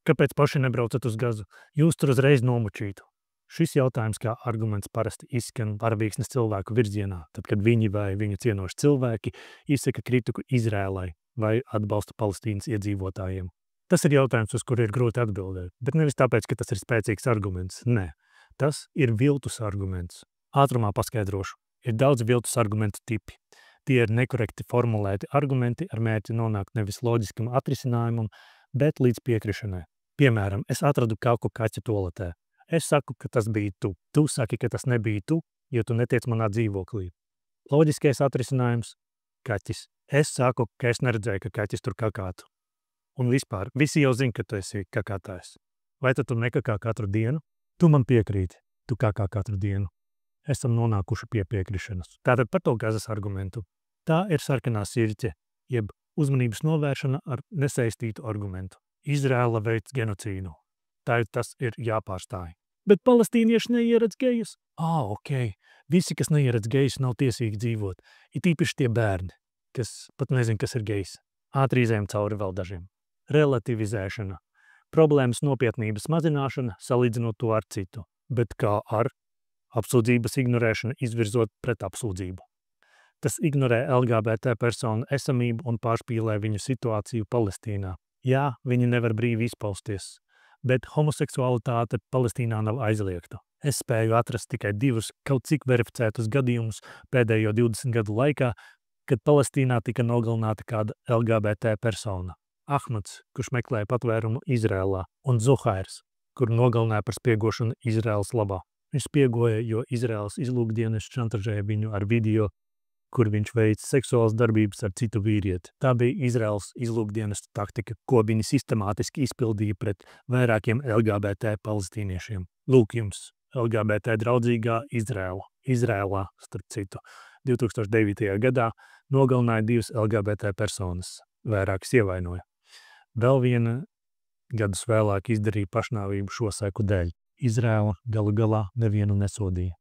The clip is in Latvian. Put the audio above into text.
Kāpēc paši nebraucat uz Gazu? Jūs tur uzreiz nomučītu. Šis jautājums kā arguments parasti izskan varavīksnes cilvēku virzienā, tad, kad viņi vai viņu cienoši cilvēki izsaka kritiku Izrēlai vai atbalstu Palestīnas iedzīvotājiem. Tas ir jautājums, uz kuru ir grūti atbildēt, bet nevis tāpēc, ka tas ir spēcīgs arguments. Nē, tas ir viltus arguments. Ātrumā paskaidrošu. Ir daudz viltus argumentu tipi. Tie ir nekorekti formulēti argumenti ar mērķi nonākt nevis loģiskam atrisinājumam, bet līdz piekrišanai. Piemēram, es atradu kauku kaķa toaletē. Es saku, ka tas bija tu. Tu saki, ka tas nebija tu, jo tu netiec manā dzīvoklī. Loģiskais atrisinājums – kaķis. Es saku, ka es neredzēju, ka kaķis tur kakātu. Un vispār, visi jau zina, ka tu esi kakātājs. Vai tu nekakā katru dienu? Tu man piekrīti. Tu kakā katru dienu. Esam nonākuši pie piekrišanas. Tātad par to Gazas argumentu. Tā ir sarkanā sirķe, jeb uzmanības novēršana ar nesaistītu argumentu. Izrēla veids genocīdu. Tas ir jāpārstāj. Bet palestīnieši neieredz gejus? Ok. Visi, kas neieredz gejus, nav tiesīgi dzīvot. Ir tīpaši tie bērni, kas pat nezin, kas ir gejs. Ātri izējam cauri vēl dažiem. Relativizēšana. Problēmas nopietnības mazināšana, salīdzinot to ar citu. Bet kā ar apsūdzības ignorēšanu izvirzot pret apsūdzību. Tas ignorē LGBT personu esamību un pārspīlē viņu situāciju Palestīnā. Jā, viņi nevar brīvi izpausties, bet homoseksualitāte Palestīnā nav aizliegta. Es spēju atrast tikai 2 kaut cik verificētus gadījumus pēdējo 20 gadu laikā, kad Palestīnā tika nogalināta kāda LGBT persona. Ahmads, kurš meklēja patvērumu Izrēlā, un Zuhairs, kur nogalināja par spiegošanu Izrēlas labā. Viņš spiegoja, jo Izrēlas izlūkdienests šantažēja viņu ar video, kur viņš veic seksuālas darbības ar citu vīrieti. Tā bija Izraels izlūkdienestu taktika, ko viņi sistemātiski izpildīja pret vairākiem LGBT palestīniešiem. Lūk jums, LGBT draudzīgā Izrēla. Izrēlā, starp citu, 2009. gadā nogalināja 2 LGBT personas, vairākas ievainoja. Vēl viena gadus vēlāk izdarīja pašnāvību šo seku dēļ. Izrēla galu galā nevienu nesodīja.